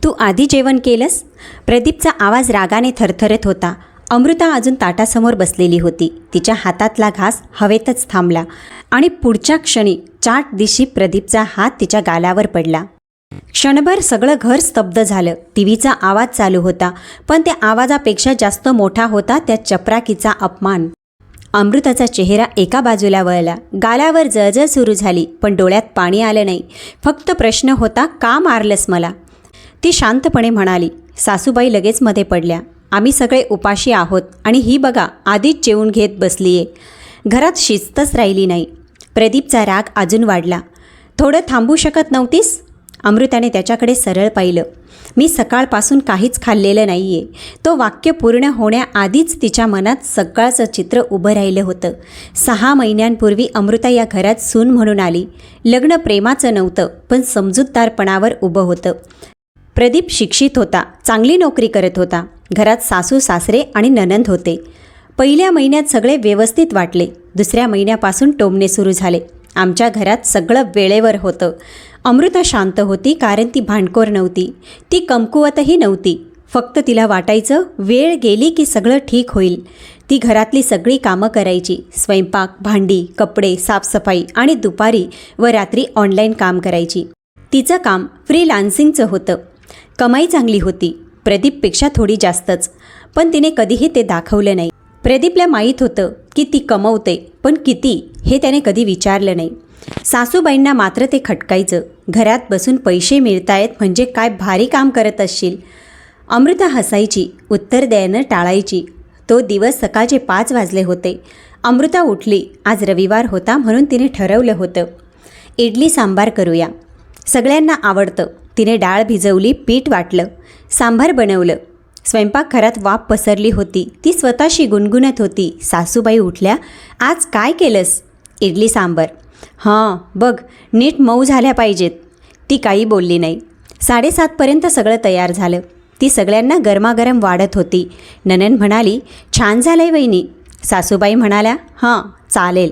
तू आधी जेवण केलंस? प्रदीपचा आवाज रागाने थरथरत होता. अमृता अजून ताटासमोर बसलेली होती. तिच्या हातातला घास हवेतच थांबला आणि पुढच्या क्षणी चाट दिशी प्रदीपचा हात तिच्या गालावर पडला. क्षणभर सगळं घर स्तब्ध झालं. टीव्हीचा आवाज चालू होता, पण त्या आवाजापेक्षा जास्त मोठा होता त्या चपराकीचा अपमान. अमृताचा चेहरा एका बाजूला वळला. गालावर जळजळ सुरू झाली, पण डोळ्यात पाणी आलं नाही. फक्त प्रश्न होता, का मारलंस मला? ती शांतपणे म्हणाली. सासूबाई लगेच मध्ये पडल्या. आम्ही सगळे उपाशी आहोत आणि ही बघा आधीच जेवून घेत बसलीये. घरात शिस्तच राहिली नाही. प्रदीपचा राग अजून वाढला. थोडं थांबू शकत नव्हतीस? अमृताने त्याच्याकडे सरळ पाहिलं. मी सकाळपासून काहीच खाल्लेलं नाही आहे. तो वाक्य पूर्ण होण्याआधीच तिच्या मनात सगळंच चित्र उभं राहिलं होतं. 6 महिन्यांपूर्वी अमृता या घरात सून म्हणून आली. लग्न प्रेमाचं नव्हतं, पण समजूतदारपणावर उभं होतं. प्रदीप शिक्षित होता, चांगली नोकरी करत होता. घरात सासू सासरे आणि नणंद होते. पहिल्या महिन्यात सगळे व्यवस्थित वाटले. दुसऱ्या महिन्यापासून टोमणे सुरू झाले. आमच्या घरात सगळं वेळेवर होतं. अमृता शांत होती, कारण ती भांडखोर नव्हती. ती कमकुवतही नव्हती. फक्त तिला वाटायचं वेळ गेली की सगळं ठीक होईल. ती घरातली सगळी कामं करायची. स्वयंपाक, भांडी, कपडे, साफसफाई आणि दुपारी व रात्री ऑनलाईन काम करायची. तिचं काम फ्रीलान्सिंगचं होतं. कमाई चांगली होती, प्रदीपपेक्षा थोडी जास्तच, पण तिने कधीही ते दाखवलं नाही. प्रदीपला माहीत होतं की ती कमवते, पण किती हे त्याने कधी विचारलं नाही. सासूबाईंना मात्र ते खटकायचं. घरात बसून पैसे मिळतायत म्हणजे काय भारी काम करत असशील. अमृता हसायची, उत्तर द्यायनं टाळायची. तो दिवस सकाळचे 5 वाजले होते. अमृता उठली. आज रविवार होता म्हणून तिने ठरवलं होतं, इडली सांबार करूया. सगळ्यांना आवडतं. तिने डाळ भिजवली, पीठ वाटलं, सांबार बनवलं. स्वयंपाकघरात वाफ पसरली होती. ती स्वतःशी गुणगुणत होती. सासूबाई उठल्या. आज काय केलंस? इडली सांबार. हां, बघ नीट मऊ झाल्या पाहिजेत. ती काही बोलली नाही. 7:30पर्यंत सगळं तयार झालं. ती सगळ्यांना गरमागरम वाढत होती. नणंद म्हणाली, छान झालंय वहिनी. सासूबाई म्हणाल्या, हां चालेल.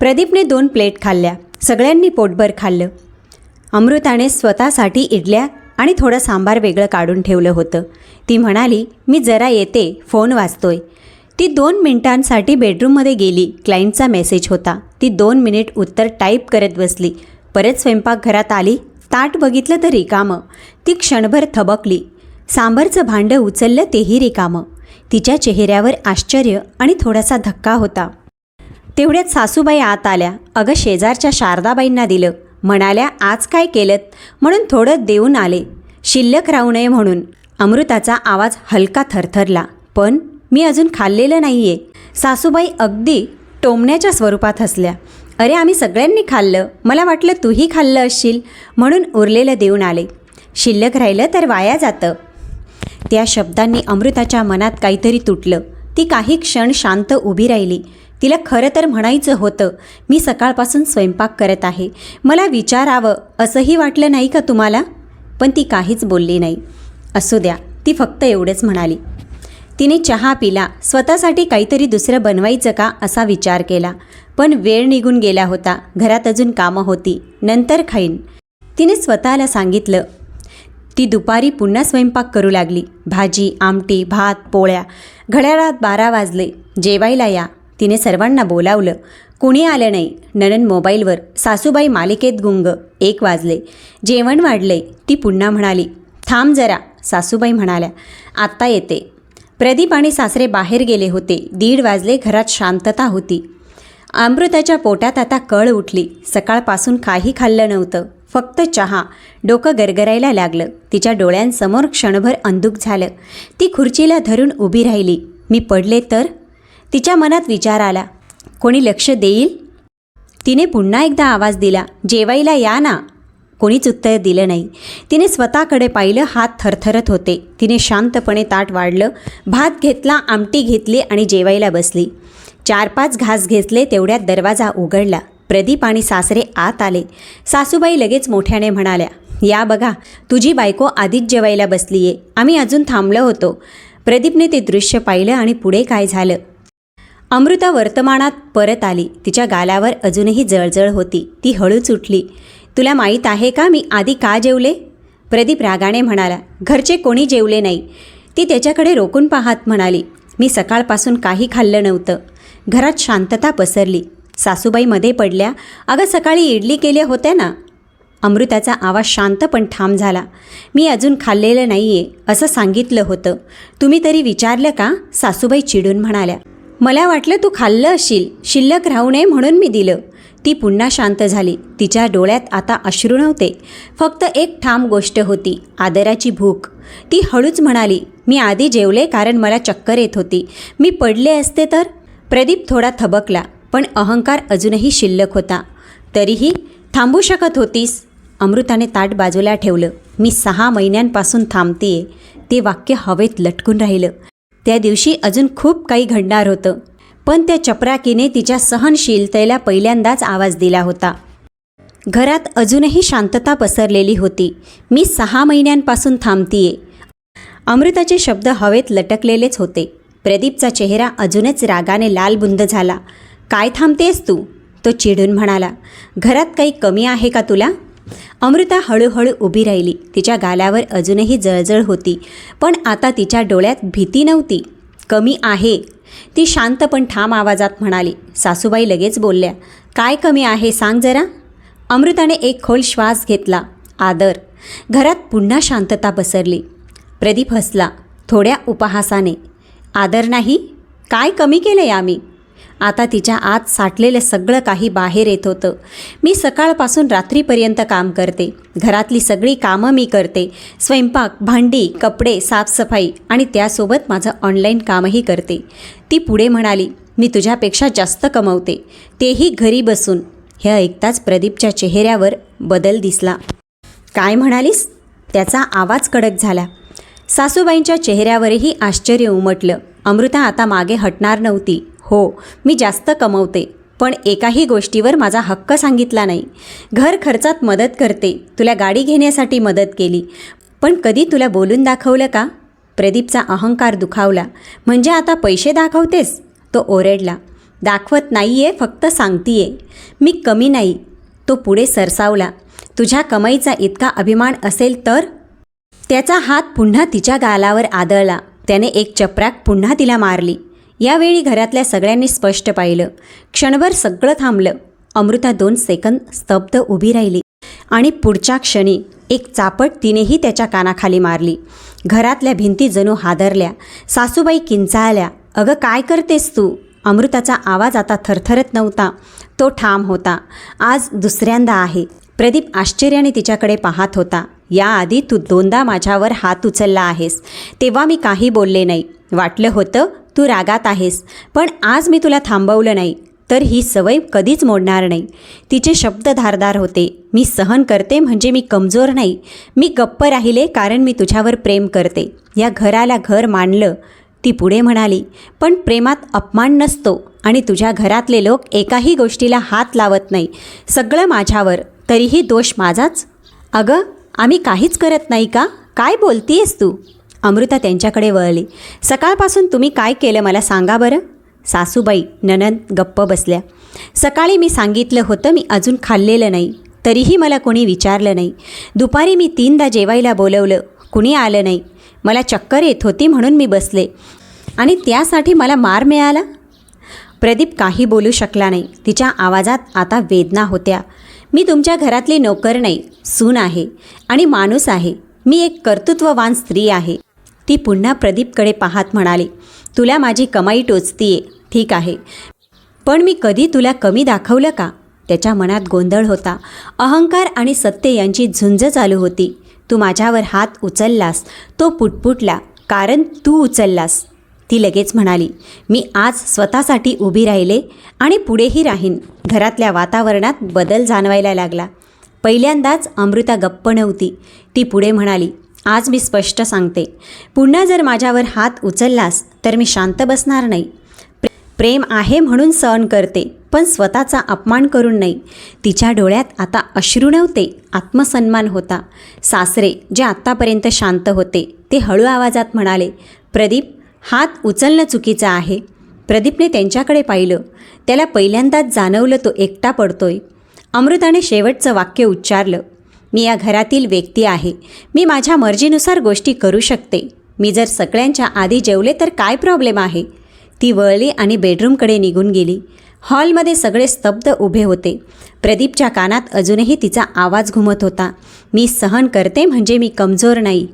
प्रदीपने 2 प्लेट खाल्ल्या. सगळ्यांनी पोटभर खाल्लं. अमृताने स्वतःसाठी इडल्या आणि थोडं सांबार वेगळं काढून ठेवलं होतं. ती म्हणाली, मी जरा येते, फोन वाजतोय. ती 2 मिनिटांसाठी बेडरूममध्ये गेली. क्लायंटचा मेसेज होता. ती 2 मिनिट उत्तर टाईप करत बसली. परत स्वयंपाकघरात आली. ताट बघितलं तर रिकामं. ती क्षणभर थबकली. सांबारचं भांडं उचललं, तेही रिकामं. तिच्या चेहऱ्यावर आश्चर्य आणि थोडासा धक्का होता. तेवढ्यात सासूबाई आत आल्या. अगं शेजारच्या शारदाबाईंना दिलं. म्हणाल्या, आज काय केलं म्हणून थोडं देऊन आले, शिल्लक राहू नये म्हणून. अमृताचा आवाज हलका थरथरला. पण मी अजून खाल्लेलं नाही आहे. सासूबाई अगदी टोमण्याच्या स्वरूपात हसल्या. अरे आम्ही सगळ्यांनी खाल्लं, मला वाटलं तूही खाल्लं असशील म्हणून उरलेलं देऊन आले. शिल्लक राहिलं तर वाया जातं. त्या शब्दांनी अमृताच्या मनात काहीतरी तुटलं. ती काही क्षण शांत उभी राहिली. तिला खरं तर म्हणायचं होतं, मी सकाळपासून स्वयंपाक करत आहे, मला विचारावं असंही वाटलं नाही का तुम्हाला? पण ती काहीच बोलली नाही. असू द्या, ती फक्त एवढंच म्हणाली. तिने चहा पिला. स्वतःसाठी काहीतरी दुसरं बनवायचं का असा विचार केला, पण वेळ निघून गेला होता. घरात अजून कामं होती. नंतर खाईन, तिने स्वतःला सांगितलं. ती दुपारी पुन्हा स्वयंपाक करू लागली. भाजी, आमटी, भात, पोळ्या. घड्याळात 12 वाजले. जेवायला या, तिने सर्वांना बोलावलं. कुणी आलं नाही. नणंद मोबाईलवर, सासूबाई मालिकेत गुंग. 1 वाजले. जेवण वाढले. ती पुन्हा म्हणाली, थांब जरा. सासूबाई म्हणाल्या, आत्ता येते. प्रदीप आणि सासरे बाहेर गेले होते. 1:30 वाजले. घरात शांतता होती. अमृताच्या पोटात आता कळ उठली. सकाळपासून काही खाल्लं नव्हतं, फक्त चहा. डोकं गरगरायला लागलं. तिच्या डोळ्यांसमोर क्षणभर अंधुक झालं. ती खुर्चीला धरून उभी राहिली. मी पडले तर? तिच्या मनात विचार आला. कोणी लक्ष देईल? तिने पुन्हा एकदा आवाज दिला, जेवायला या ना. कोणीच उत्तर दिलं नाही. तिने स्वतःकडे पाहिलं. हात थरथरत होते. तिने शांतपणे ताट वाढलं. भात घेतला, आमटी घेतली आणि जेवायला बसली. 4-5 घास घेतले. तेवढ्यात दरवाजा उघडला. प्रदीप आणि सासरे आत आले. सासूबाई लगेच मोठ्याने म्हणाल्या, या बघा, तुझी बायको आधीच जेवायला बसलीये, आम्ही अजून थांबलो होतो. प्रदीपने ते दृश्य पाहिलं आणि पुढे काय झालं. अमृता वर्तमानात परत आली. तिच्या गालावर अजूनही जळजळ होती. ती हळूच उठली. तुला माहीत आहे का मी आधी का जेवले? प्रदीप रागाने म्हणाला, घरचे कोणी जेवले नाही. ती त्याच्याकडे रोखून पाहत म्हणाली, मी सकाळपासून काही खाल्लं नव्हतं. घरात शांतता पसरली. सासूबाई मध्ये पडल्या, अगं सकाळी इडली केल्या होत्या ना. अमृताचा आवाज शांत पण ठाम झाला. मी अजून खाल्लेलं नाही आहे असं सांगितलं होतं. तुम्ही तरी विचारलं का? सासूबाई चिडून म्हणाल्या. मला वाटलं तू खाल्लं असशील, शिल्लक राहू नये म्हणून मी दिलं. ती पुन्हा शांत झाली. तिच्या डोळ्यात आता अश्रू नव्हते, फक्त एक ठाम गोष्ट होती, आदराची भूक. ती हळूच म्हणाली, मी आधी जेवले कारण मला चक्कर येत होती. मी पडले असते तर? प्रदीप थोडा थबकला, पण अहंकार अजूनही शिल्लक होता. तरीही थांबू शकत होतीस. अमृताने ताट बाजूला ठेवलं. मी 6 महिन्यांपासून थांबतेय. ते वाक्य हवेत लटकून राहिलं. त्या दिवशी अजून खूप काही घडणार होतं, पण त्या चपराकीने तिच्या सहनशीलतेला पहिल्यांदाच आवाज दिला होता. घरात अजूनही शांतता पसरलेली होती. मी 6 महिन्यांपासून थांबतीये. अमृताचे शब्द हवेत लटकलेलेच होते. प्रदीपचा चेहरा अजूनच रागाने लालबुंद झाला. काय थांबतेस तू? तो चिडून म्हणाला. घरात काही कमी आहे का तुला? अमृता हळूहळू उभी राहिली. तिच्या गालावर अजूनही जळजळ होती, पण आता तिच्या डोळ्यात भीती नव्हती. कमी आहे, ती शांत पण ठाम आवाजात म्हणाली. सासूबाई लगेच बोलल्या, काय कमी आहे सांग जरा. अमृताने एक खोल श्वास घेतला. आदर. घरात पुन्हा शांतता पसरली. प्रदीप हसला, थोड्या उपहासाने. आदर नाही? काय कमी केलं आम्ही? आता तिच्या आत साठलेलं सगळं काही बाहेर येत होतं. मी सकाळपासून रात्रीपर्यंत काम करते. घरातली सगळी कामं मी करते. स्वयंपाक, भांडी, कपडे, साफसफाई आणि त्यासोबत माझं ऑनलाईन कामही करते. ती पुढे म्हणाली, मी तुझ्यापेक्षा जास्त कमवते, तेही घरी बसून. हे ऐकताच प्रदीपच्या चेहऱ्यावर बदल दिसला. काय म्हणालीस? त्याचा आवाज कडक झाला. सासूबाईंच्या चेहऱ्यावरही आश्चर्य उमटलं. अमृता आता मागे हटणार नव्हती. हो, मी जास्त कमवते, पण एकाही गोष्टीवर माझा हक्क सांगितला नाही. घर खर्चात मदत करते, तुला गाडी घेण्यासाठी मदत केली, पण कधी तुला बोलून दाखवलं का? प्रदीपचा अहंकार दुखावला. म्हणजे आता पैसे दाखवतेस? तो ओरडला. दाखवत नाही आहे, फक्त सांगतीये. मी कमी नाही. तो पुढे सरसावला. तुझ्या कमाईचा इतका अभिमान असेल तर? त्याचा हात पुन्हा तिच्या गालावर आदळला. त्याने एक चपराक पुन्हा तिला मारली. यावेळी घरातल्या सगळ्यांनी स्पष्ट पाहिलं. क्षणभर सगळं थांबलं. अमृता 2 सेकंद स्तब्ध उभी राहिली आणि पुढच्या क्षणी एक चापट तिनेही त्याच्या कानाखाली मारली. घरातल्या भिंती जणू हादरल्या. सासूबाई किंचाळल्या, अगं काय करतेस तू? अमृताचा आवाज आता थरथरत नव्हता, तो ठाम होता. आज दुसऱ्यांदा आहे. प्रदीप आश्चर्याने तिच्याकडे पाहत होता. याआधी तू 2दा माझ्यावर हात उचलला आहेस, तेव्हा मी काही बोलले नाही. वाटलं होतं तू रागात आहेस, पण आज मी तुला थांबवलं नाही, तर ही सवय कधीच मोडणार नाही. तिचे शब्द धारदार होते. मी सहन करते म्हणजे मी कमजोर नाही. मी गप्प राहिले कारण मी तुझ्यावर प्रेम करते. या घराला घर मानलं. ती पुढे म्हणाली, पण प्रेमात अपमान नसतो आणि तुझ्या घरातले लोक एकाही गोष्टीला हात लावत नाही. सगळं माझ्यावर, तरीही दोष माझाच. अगं, आम्ही काहीच करत नाही का? काय बोलतीयस तू? अमृता त्यांच्याकडे वळली. सकाळपासून तुम्ही काय केलं मला सांगा बरं. सासूबाई नणंद गप्प बसल्या. सकाळी मी सांगितलं होतं मी अजून खाल्लेलं नाही, तरीही मला कोणी विचारलं नाही. दुपारी मी 3दा जेवायला बोलवलं, कुणी आलं नाही. मला चक्कर येत होती म्हणून मी बसले आणि त्यासाठी मला मार मिळाला. प्रदीप काही बोलू शकला नाही. तिच्या आवाजात आता वेदना होत्या. मी तुमच्या घरातली नोकर नाही, सून आहे आणि माणूस आहे. मी एक कर्तृत्ववान स्त्री आहे. ती पुन्हा प्रदीपकडे पाहत म्हणाली, तुला माझी कमाई टोचतीये, ठीक आहे, पण मी कधी तुला कमी दाखवलं का? त्याच्या मनात गोंधळ होता. अहंकार आणि सत्य यांची झुंज चालू होती. तू माझ्यावर हात उचललास, तो पुटपुटला, कारण तू उचललास. ती लगेच म्हणाली, मी आज स्वतःसाठी उभी राहिले आणि पुढेही राहीन. घरातल्या वातावरणात बदल जाणवायला लागला. पहिल्यांदाच अमृता गप्प नव्हती. ती पुढे म्हणाली, आज मी स्पष्ट सांगते, पुन्हा जर माझ्यावर हात उचललास तर मी शांत बसणार नाही. प्रेम आहे म्हणून सहन करते, पण स्वतःचा अपमान करून नाही. तिच्या डोळ्यात आता अश्रू नव्हते, आत्मसन्मान होता. सासरे जे आत्तापर्यंत शांत होते ते हळू आवाजात म्हणाले, प्रदीप, हात उचलणं चुकीचं आहे. प्रदीपने त्यांच्याकडे पाहिलं. त्याला पहिल्यांदाच जाणवलं तो एकटा पडतोय. अमृताने शेवटचं वाक्य उच्चारलं, मी या घरातील व्यक्ती आहे. मी माझ्या मर्जीनुसार गोष्टी करू शकते. मी जर सगळ्यांच्या आधी जेवले तर काय प्रॉब्लेम आहे? ती वळली आणि बेडरूमकडे निघून गेली. हॉलमध्ये सगळे स्तब्ध उभे होते. प्रदीपच्या कानात अजूनही तिचा आवाज घुमत होता. मी सहन करते म्हणजे मी कमजोर नाही.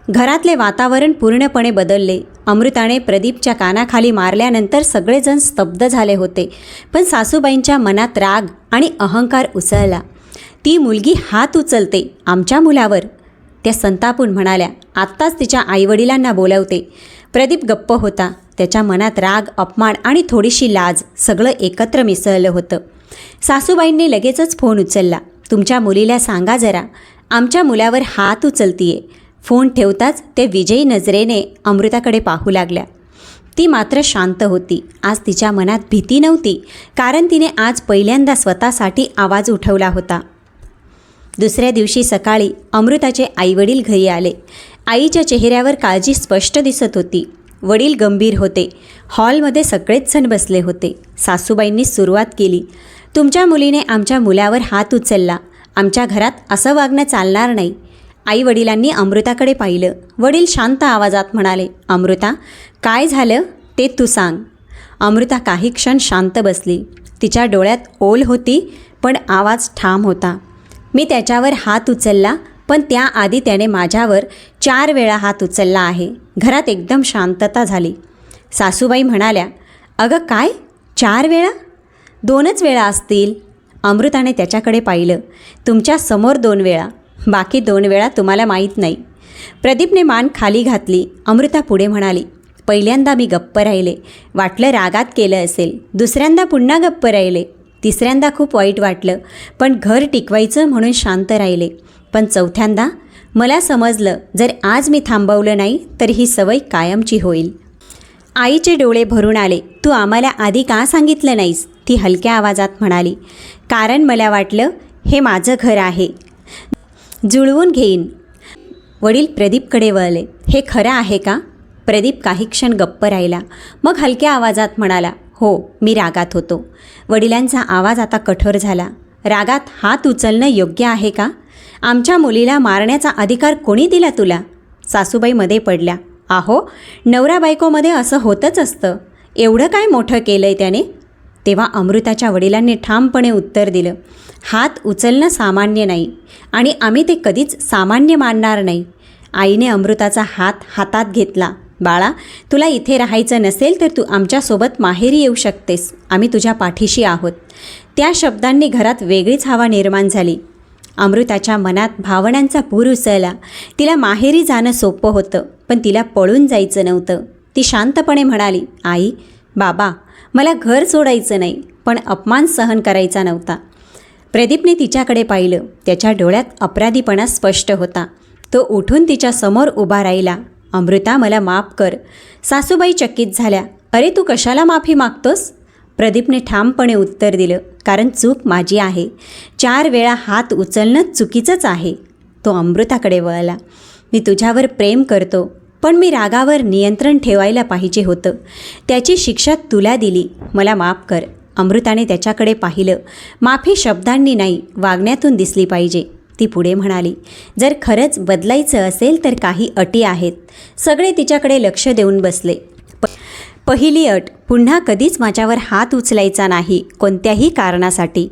घरातले वातावरण पूर्णपणे बदलले. अमृताने प्रदीपच्या कानाखाली मारल्यानंतर सगळेजण स्तब्ध झाले होते. पण सासूबाईंच्या मनात राग आणि अहंकार उसळला. ती मुलगी हात उचलते आमच्या मुलावर. त्या संतापून म्हणाल्या, आत्ताच तिच्या आईवडिलांना बोलवते. प्रदीप गप्प होता. त्याच्या मनात राग, अपमान आणि थोडीशी लाज सगळं एकत्र मिसळलं होतं. सासूबाईंनी लगेचच फोन उचलला. तुमच्या मुलीला सांगा जरा, आमच्या मुलावर हात उचलतीये. फोन ठेवताच ते विजयी नजरेने अमृताकडे पाहू लागल्या. ती मात्र शांत होती. आज तिच्या मनात भीती नव्हती, कारण तिने आज पहिल्यांदा स्वतःसाठी आवाज उठवला होता. दुसऱ्या दिवशी सकाळी अमृताचे आईवडील घरी आले. आईच्या चेहऱ्यावर काळजी स्पष्ट दिसत होती. वडील गंभीर होते. हॉलमध्ये सगळेच जण बसले होते. सासूबाईंनी सुरुवात केली. तुमच्या मुलीने आमच्या मुलावर हात उचलला. आमच्या घरात असं वागणं चालणार नाही. आईवडिलांनी अमृताकडे पाहिलं. वडील शांत आवाजात म्हणाले, अमृता, काय झालं ते तू सांग. अमृता काही क्षण शांत बसली. तिच्या डोळ्यात ओल होती, पण आवाज ठाम होता. मी त्याच्यावर हात उचलला, पण त्याआधी त्याने माझ्यावर 4 वेळा हात उचलला आहे. घरात एकदम शांतता झाली. सासूबाई म्हणाल्या, अगं काय 4 वेळा? 2च वेळा असतील. अमृताने त्याच्याकडे पाहिलं. तुमच्या समोर 2 वेळा, बाकी 2 वेळा तुम्हाला माहीत नाही. प्रदीपने मान खाली घातली. अमृता पुढे म्हणाली, पहिल्यांदा मी गप्प राहिले. वाटलं रागात केलं असेल. दुसऱ्यांदा पुन्हा गप्प राहिले. तिसऱ्यांदा खूप वाईट वाटलं, पण घर टिकवायचं म्हणून शांत राहिले. पण चौथ्यांदा मला समजलं, जर आज मी थांबवलं नाही तर ही सवय कायमची होईल. आईचे डोळे भरून आले. तू आम्हाला आधी का सांगितलं नाहीस? ती हलक्या आवाजात म्हणाली, कारण मला वाटलं हे माझं घर आहे, जुळवून घेईन. वडील प्रदीपकडे वळले. हे खरं आहे का? प्रदीप काही क्षण गप्प राहिला. मग हलक्या आवाजात म्हणाला, हो, मी रागात होतो. वडिलांचा आवाज आता कठोर झाला. रागात हात उचलणं योग्य आहे का? आमच्या मुलीला मारण्याचा अधिकार कोणी दिला तुला? सासूबाई मध्ये पडल्या. आहो, नवरा बायकोमध्ये असं होतच असतं. एवढं काय मोठं केलंय त्याने? तेव्हा अमृताच्या वडिलांनी ठामपणे उत्तर दिलं, हात उचलणं सामान्य नाही आणि आम्ही ते कधीच सामान्य मानणार नाही. आईने अमृताचा हात हातात घेतला. बाळा, तुला इथे राहायचं नसेल तर तू आमच्यासोबत माहेरी येऊ शकतेस. आम्ही तुझ्या पाठीशी आहोत. त्या शब्दांनी घरात वेगळीच हवा निर्माण झाली. अमृताच्या मनात भावनांचा पूर उसळला. तिला माहेरी जाणं सोपं होतं, पण तिला पळून जायचं नव्हतं. ती शांतपणे म्हणाली, आई, बाबा, मला घर सोडायचं नाही, पण अपमान सहन करायचा नव्हता. प्रदीपने तिच्याकडे पाहिलं. त्याच्या डोळ्यात अपराधीपणा स्पष्ट होता. तो उठून तिच्या समोर उभा राहिला. अमृता, मला माफ कर. सासूबाई चकित झाल्या. अरे, तू कशाला माफी मागतोस? प्रदीपने ठामपणे उत्तर दिलं, कारण चूक माझी आहे. 4 वेळा हात उचलणं चुकीचंच आहे. तो अमृताकडे वळला. मी तुझ्यावर प्रेम करतो, पण मी रागावर नियंत्रण ठेवायला पाहिजे होतं. त्याची शिक्षा तुला दिली. मला माफ कर. अमृताने त्याच्याकडे पाहिलं. माफी शब्दांनी नाही, वागण्यातून दिसली पाहिजे. ती पुढे म्हणाली, जर खरंच बदलायचं असेल तर काही अटी आहेत. सगळे तिच्याकडे लक्ष देऊन बसले. पहिली अट, पुन्हा कधीच माझ्यावर हात उचलायचा नाही, कोणत्याही कारणासाठी.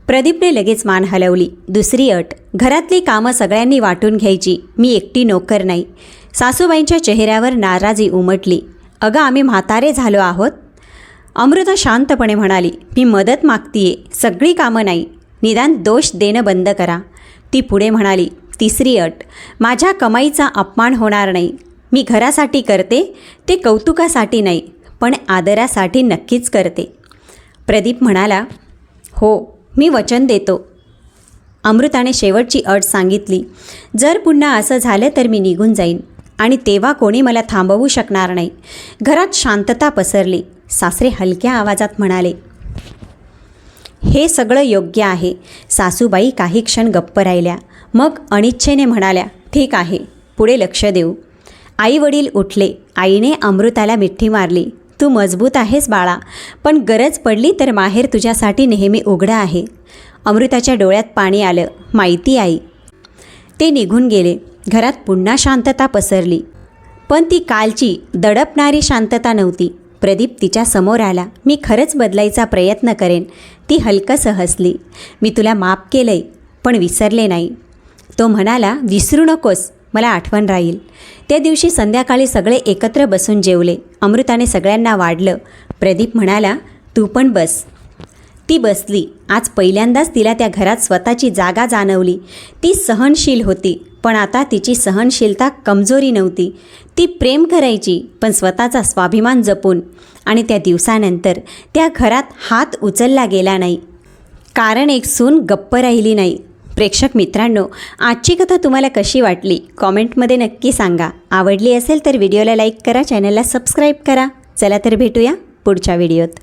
प्रदीपने लगेच मान हलवली. दुसरी अट, घरातली कामं सगळ्यांनी वाटून घ्यायची. मी एकटी नोकर नाही. सासूबाईंच्या चेहऱ्यावर नाराजी उमटली. अगं, आम्ही म्हातारे झालो आहोत. अमृता शांतपणे म्हणाली, मी मदत मागतीये, सगळी कामं नाही. निदान दोष देणं बंद करा. ती पुढे म्हणाली, तिसरी अट, माझ्या कमाईचा अपमान होणार नाही. मी घरासाठी करते, ते कौतुकासाठी नाही, पण आदरासाठी नक्कीच करते. प्रदीप म्हणाला, हो, मी वचन देतो. अमृताने शेवटची अट सांगितली, जर पुन्हा असं झालं तर मी निघून जाईन आणि तेव्हा कोणी मला थांबवू शकणार नाही. घरात शांतता पसरली. सासरे हलक्या आवाजात म्हणाले, हे सगळं योग्य आहे. सासूबाई काही क्षण गप्प राहिल्या. मग अनिच्छेने म्हणाल्या, ठीक आहे, पुढे लक्ष देऊ. आई वडील उठले. आईने अमृताला मिठी मारली. तू मजबूत आहेस बाळा, पण गरज पडली तर माहेर तुझ्यासाठी नेहमी उघडं आहे. अमृताच्या डोळ्यात पाणी आलं. माहिती आई. ते निघून गेले. घरात पुन्हा शांतता पसरली. पण ती कालची दडपणारी शांतता नव्हती. प्रदीप तिच्या समोर आला. मी खरंच बदलायचा प्रयत्न करेन. ती हलकंसं हसली. मी तुला माफ केलंय पण विसरले नाही. तो म्हणाला, विसरू नकोस, मला आठवण राहील. त्या दिवशी संध्याकाळी सगळे एकत्र बसून जेवले. अमृताने सगळ्यांना वाढलं. प्रदीप म्हणाला, तू पण बस. ती बसली. आज पहिल्यांदाच तिला त्या घरात स्वतःची जागा जाणवली. ती सहनशील होती, पण आता तिची सहनशीलता कमजोरी नव्हती. ती प्रेम करायची, पण स्वतःचा स्वाभिमान जपून. आणि त्या दिवसानंतर त्या घरात हात उचलला गेला नाही, कारण एक सून गप्प राहिली नाही. प्रेक्षक मित्रांनो, आजची कथा तुम्हाला कशी वाटली कॉमेंटमध्ये नक्की सांगा. आवडली असेल तर व्हिडिओला लाईक करा, चॅनलला सबस्क्राईब करा. चला तर भेटूया पुढच्या व्हिडिओत.